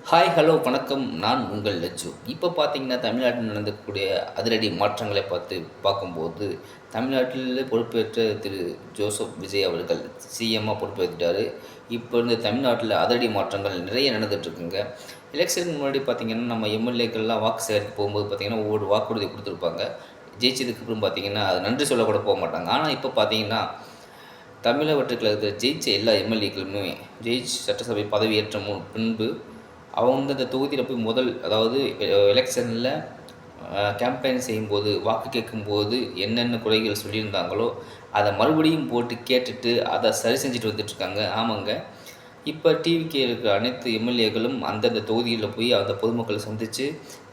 Hi hello வணக்கம். நான் உங்கள் லட்சு. இப்போ பார்த்தீங்கன்னா, தமிழ்நாட்டில் நடக்கக்கூடிய அதிரடி மாற்றங்களை பார்க்கும்போது, தமிழ்நாட்டில் பொறுப்பேற்ற திரு ஜோசப் விஜய் அவர்கள் சிஎம்மாக பொறுப்பேற்றுட்டார். இப்போ இந்த தமிழ்நாட்டில் அதிரடி மாற்றங்கள் நிறைய நடந்துகிட்ருக்குங்க. எலெக்ஷனுக்கு முன்னாடி பார்த்திங்கன்னா, நம்ம எம்எல்ஏக்கள்லாம் வாக்கு சேகரிக்க போகும்போது பார்த்திங்கன்னா, ஒவ்வொரு வாக்குறுதி கொடுத்துருப்பாங்க. ஜெயிச்சதுக்கப்புறம் பார்த்திங்கன்னா, அது நன்றி சொல்லக்கூட போக மாட்டாங்க. ஆனால் இப்போ பார்த்திங்கன்னா, தமிழகத்தில் இருக்கிற ஜெயிச்ச எல்லா எம்எல்ஏக்களுமே சட்டசபை பதவியேற்ற பின்பு அவங்க வந்து அந்த தொகுதியில் போய் அதாவது எலெக்ஷனில் கேம்பெயின் செய்யும்போது, வாக்கு கேட்கும்போது என்னென்ன குறைகள் சொல்லியிருந்தாங்களோ, அதை மறுபடியும் போட்டு கேட்டுட்டு அதை சரி செஞ்சுட்டு வந்துட்டுருக்காங்க. ஆமாங்க, இப்போ டிவிகே இருக்கிற அனைத்து எம்எல்ஏக்களும் அந்தந்த தொகுதியில் போய் அந்த பொதுமக்களை சந்தித்து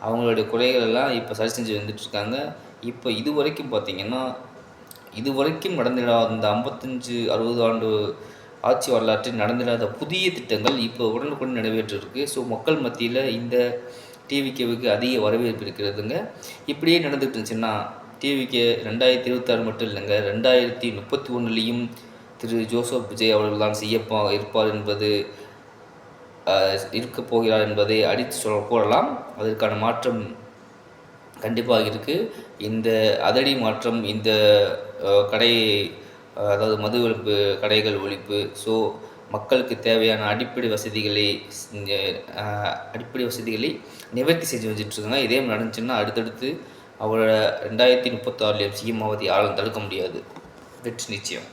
அவங்களுடைய குறைகளெல்லாம் இப்போ சரி செஞ்சு வந்துட்டுருக்காங்க. இப்போ இதுவரைக்கும் பார்த்திங்கன்னா, இதுவரைக்கும் நடந்திடாத அந்த 55, 60 ஆண்டு ஆட்சி வரலாற்றில் நடந்திடாத புதிய திட்டங்கள் இப்போ உடனுக்குடன் நிறைவேற்றிருக்கு. ஸோ மக்கள் மத்தியில் இந்த டிவிகேவுக்கு அதிக வரவேற்பு இருக்கிறதுங்க. இப்படியே நடந்துகிட்டு இருந்துச்சுன்னா டிவிகே 2026 மட்டும் இல்லைங்க, 2031லேயும் திரு ஜோசப் விஜய் அவர்கள் தான் இருப்பார் என்பது இருக்கப் போகிறார் என்பதை அடித்து கூறலாம். அதற்கான மாற்றம் கண்டிப்பாக இருக்குது. இந்த அதிரடி மாற்றம், இந்த கடை அதாவது மது ஒழிப்பு, கடைகள் ஒழிப்பு, ஸோ மக்களுக்கு தேவையான அடிப்படை வசதிகளை நிவர்த்தி செஞ்சு வச்சுட்ருக்காங்க. இதே நடந்துச்சுன்னா அடுத்தடுத்து அவரை 2036 சிஎம் ஆவதை யாரும் தடுக்க முடியாது. வெற்றி நிச்சயம்.